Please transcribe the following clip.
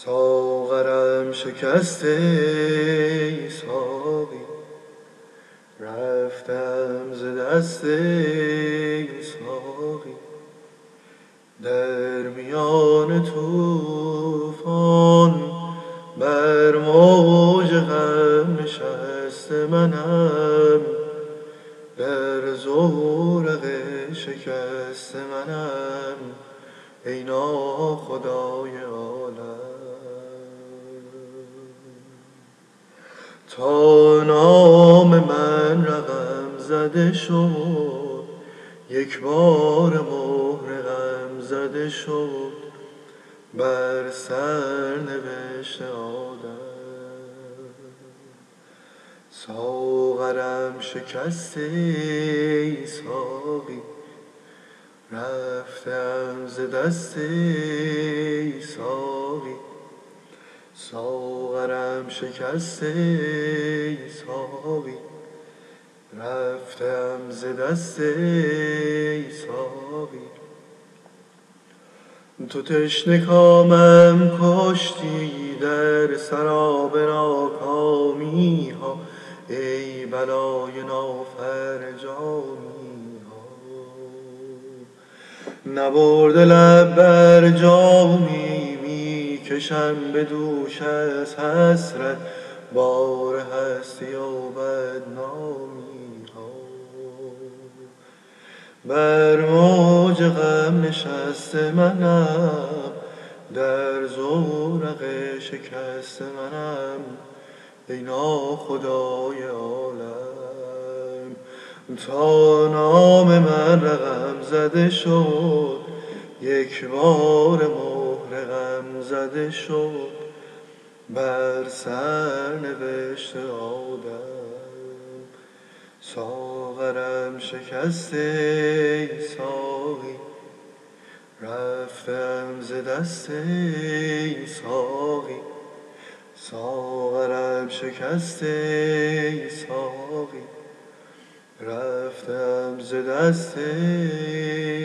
ساغرم شکسته ای ساقی، رفتم ز دست ای ساقی. در میان طوفان بر موج غم نشسته منم، در زورق شکست منم ای ناخدای عالم. تا نام من رقم زده شد، یک بار مهر غم زده شد بر سرنوشت آدم. ساغرم شکسته ای ساقی، رفتم ز دست ای ساقی. ساغرم شکسته ای ساقی، رفتم ز دست ای ساقی. تو تشنه کامم کشتی در سراب ناکامی ها، ای بلای نافرجامی ها. نبرده لب بر جامی، می کشم به دوش از حسرت بار هستی و بدنامی ها. بر موج غم نشسته منم، در زورق شکست منم ای ناخدای عالم. تا نام من رقم زده شد، یک بار مهر غم زده شد بر سرنوشت آدم. ساغرم شکسته ای ساقی، رفتم ز دست ای ساقی. ساغرم شکسته ای ساقی، رفتم ز دست ای